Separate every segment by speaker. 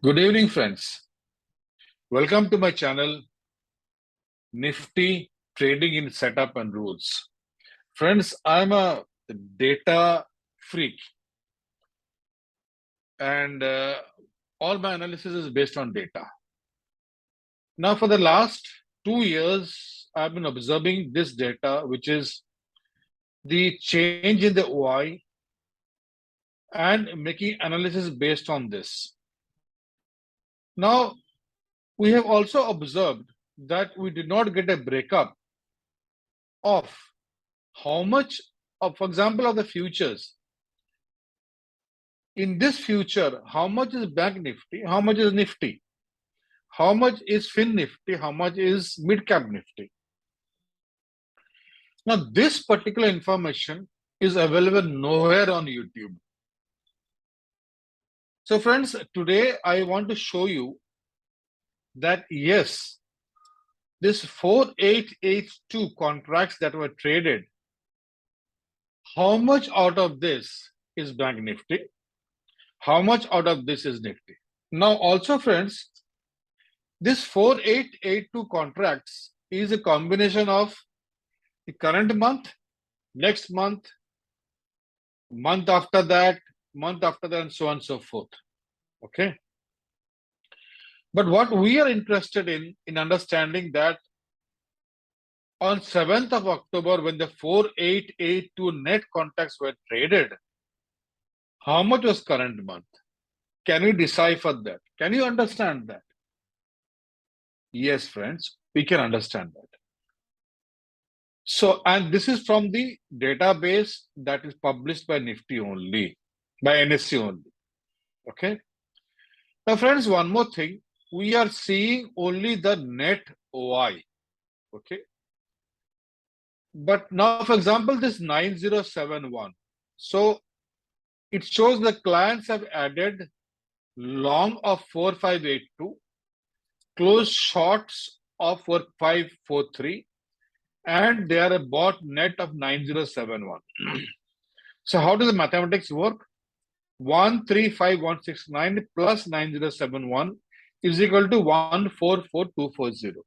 Speaker 1: Good evening, friends. Welcome to my channel, Nifty Trading in Setup and Rules. Friends, I'm a data freak and all my analysis is based on data. Now, for the last 2 years, I've been observing this data, which is the change in the OI and making analysis based on this. Now, we have also observed that we did not get a breakup of how much of, for example, of the futures. In this future, how much is Bank Nifty? How much is Nifty? How much is Fin Nifty? How much is Mid Cap Nifty? Now, this particular information is available nowhere on YouTube. So, friends, today I want to show you that yes, this 4882 contracts that were traded, how much out of this is Bank Nifty? How much out of this is Nifty? Now, also, friends, this 4882 contracts is a combination of the current month, next month, month after that, and so on and so forth. Okay. But what we are interested in understanding that on 7th of October, when the 4882 net contracts were traded, how much was current month? Can you decipher that? Can you understand that? Yes, friends, we can understand that. So, and this is from the database that is published by Nifty only, by NSE only. Okay. Now, friends, one more thing. We are seeing only the net OI. Okay. But now, for example, this 9071. So, it shows the clients have added long of 4582, close shorts of 4543, and they are a bought net of 9071. So how does the mathematics work? 135169 plus 9071 is equal to 144240.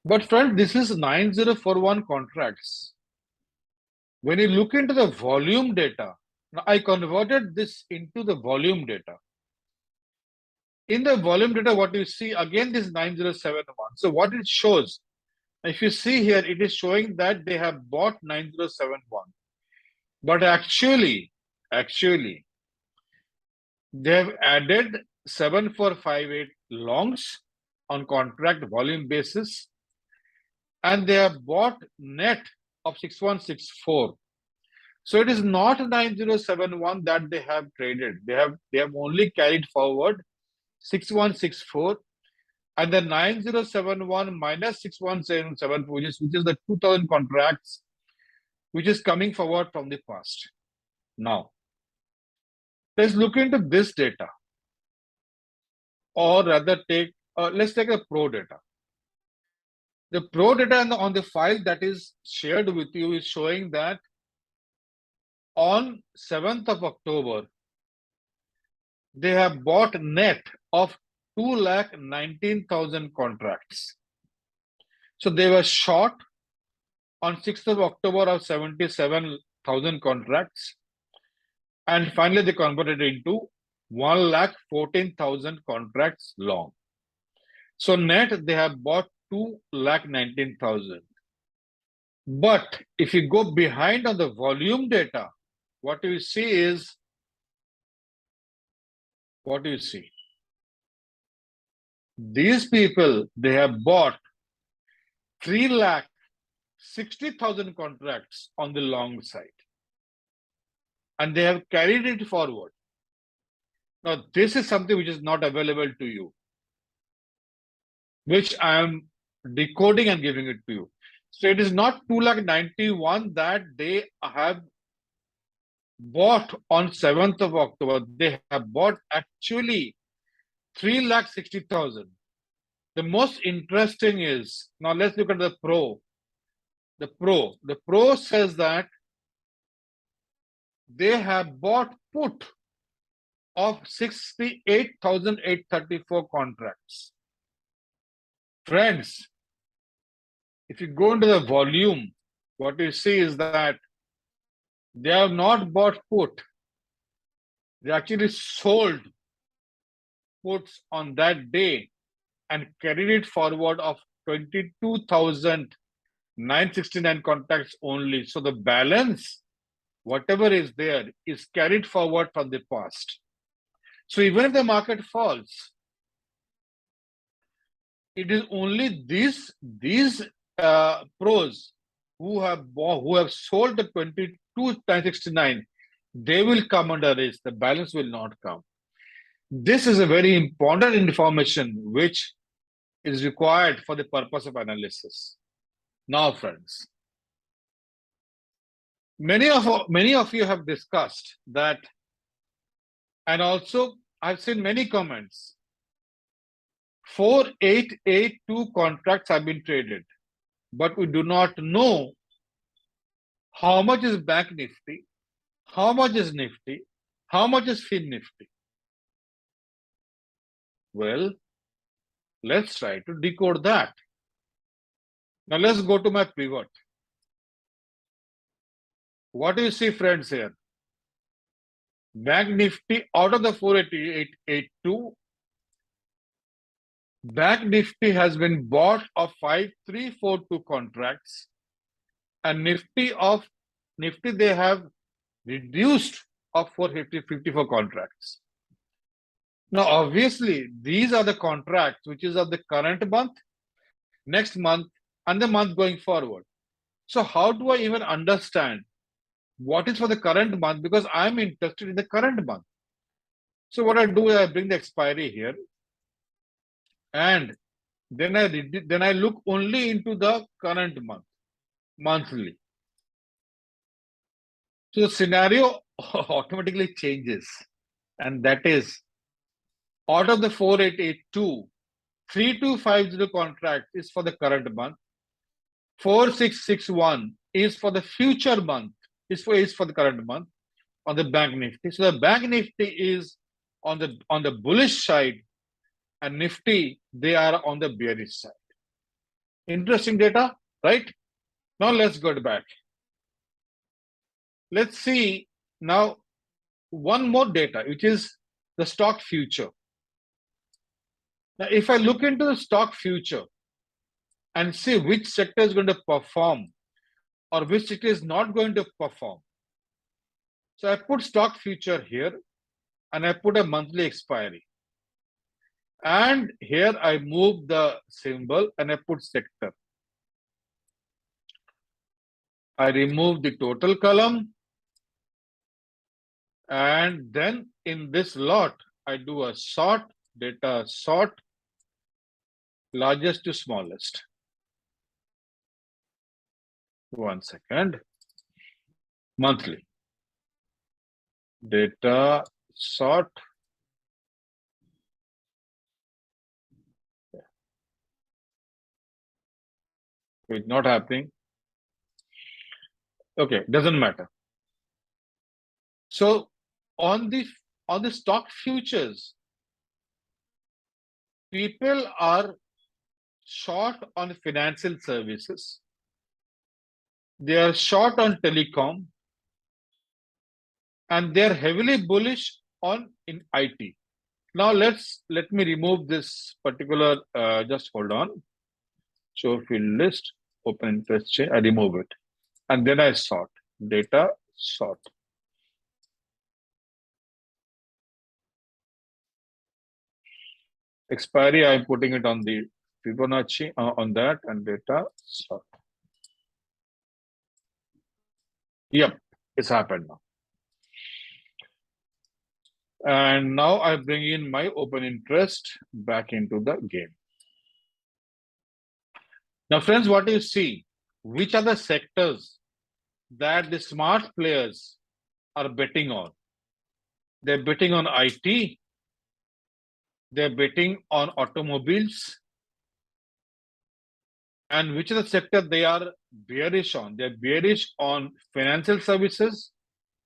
Speaker 1: But friend, this is 9041 contracts. When you look into the volume data, now I converted this into the volume data. In the volume data, what you see, again, this 9071. So what it shows, if you see here, it is showing that they have bought 9071. But actually, they have added 7458 longs on contract volume basis, and they have bought net of 6164. So it is not 9071 that they have traded. They have only carried forward 6164, and the 9071 minus 6177, which is the 2000 contracts, which is coming forward from the past. Now, let's look into this data, or rather let's take the pro data. The pro data on the file that is shared with you is showing that on 7th of October, they have bought net of 219,000 contracts. So they were short on 6th of October of 77,000 contracts. And finally, they converted into 114,000 contracts long. So net, they have bought 219,000. But if you go behind on the volume data, what you see is, what do you see? These people, they have bought 360,000 contracts on the long side, and they have carried it forward. Now, this is something which is not available to you, which I am decoding and giving it to you. So it is not 291 that they have bought on 7th of October. They have bought actually 360,000. The most interesting is, now let's look at the pro. The pro says that they have bought put of 68,834 contracts. Friends, if you go into the volume, what you see is that they have not bought put. They actually sold puts on that day and carried it forward of 22,969 contracts only. So the balance, whatever is there, is carried forward from the past. So even if the market falls, it is only these pros who have sold the 22,969, they will come under risk. The balance will not come. This is a very important information which is required for the purpose of analysis. Now, friends, many of you have discussed that, and also I've seen many comments. 4882 contracts have been traded, but we do not know how much is Bank Nifty, how much is Nifty, how much is Fin Nifty. Well, let's try to decode that. Now let's go to my pivot. What do you see, friends, here? Bank Nifty out of the 4882, Bank Nifty has been bought of 5342 contracts, and Nifty they have reduced of 454 contracts. Now, obviously, these are the contracts which is of the current month, next month, and the month going forward. So how do I even understand what is for the current month? Because I'm interested in the current month. So what I do is I bring the expiry here, and then I look only into the current month, monthly. So the scenario automatically changes, and that is, out of the 4882, 3250 contract is for the current month, 4661 is for the future month, is for the current month on the Bank Nifty. So the Bank Nifty is on the bullish side, and Nifty, they are on the bearish side. Interesting data, right? Now let's go back. Let's see now one more data, which is the stock future. Now, if I look into the stock future and see which sector is going to perform or which sector is not going to perform. So I put stock future here and I put a monthly expiry. And here I move the symbol and I put sector. I remove the total column, and then in this lot, I do a sort, data sort, largest to smallest. One second. Monthly. Data sort. It's not happening. Okay, doesn't matter. So on the stock futures, people are short on financial services. They are short on telecom, and they are heavily bullish on in IT. Now let me remove this particular. Just hold on. Show field list, open interest chain. I remove it, and then I sort data sort. Expiry, I'm putting it on the Fibonacci on that, and data sort. Yep, it's happened now. And now I bring in my open interest back into the game. Now, friends, what do you see? Which are the sectors that the smart players are betting on? They're betting on IT. They're betting on automobiles. And which is the sector they are bearish on? They're bearish on financial services.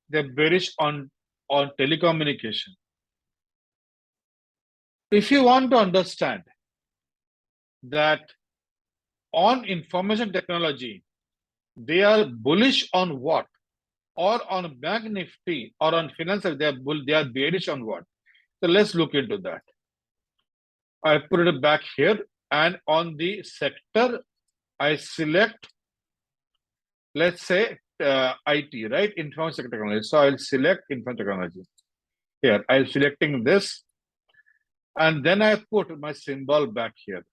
Speaker 1: They're bearish on telecommunication. If you want to understand that on information technology, they are bullish on what? Or on Bank Nifty or on financial, they are bearish on what? So let's look into that. I put it back here, and on the sector, I select, let's say, IT, right? Information technology. So I'll select information technology. Here, I'm selecting this, and then I put my symbol back here.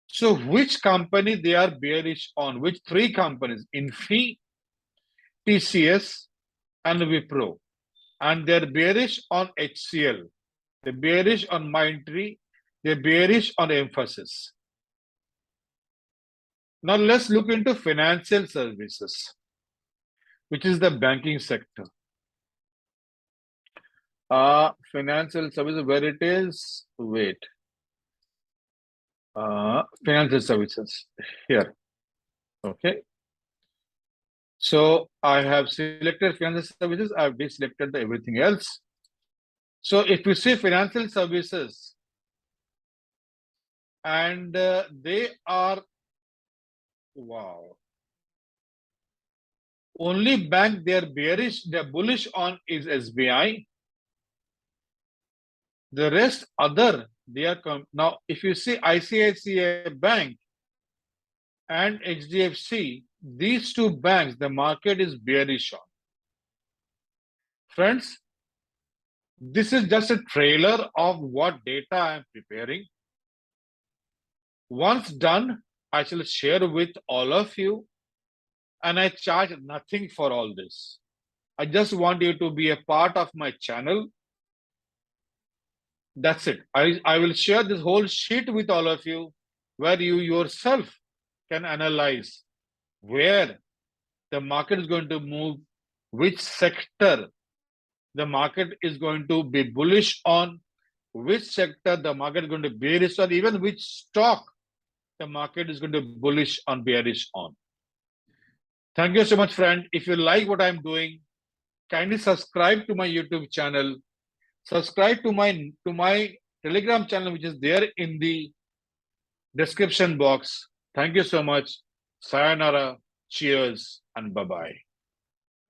Speaker 1: So which company they are bearish on? Which three companies? Infi, TCS, and Wipro. And they're bearish on HCL. They're bearish on Mindtree. They're bearish on Emphasis. Now let's look into financial services, which is the banking sector. Financial services, where it is? Wait. Financial services here. Okay. So I have selected financial services. I have deselected everything else. So if you see financial services, and they are, wow, only bank they are bearish, they are bullish on is SBI. The rest other, they are now if you see ICICI Bank and HDFC, these two banks, the market is bearish on. Friends, this is just a trailer of what data I am preparing. Once done, I shall share with all of you, and I charge nothing for all this. I just want you to be a part of my channel. That's it. I will share this whole sheet with all of you, where you yourself can analyze where the market is going to move, which sector the market is going to be bullish on, which sector the market is going to be bearish on, even which stock the market is going to be bullish on, bearish on. Thank you so much, friend. If you like what I'm doing, kindly subscribe to my YouTube channel. Subscribe to my Telegram channel, which is there in the description box. Thank you so much. Sayonara, cheers, and bye-bye.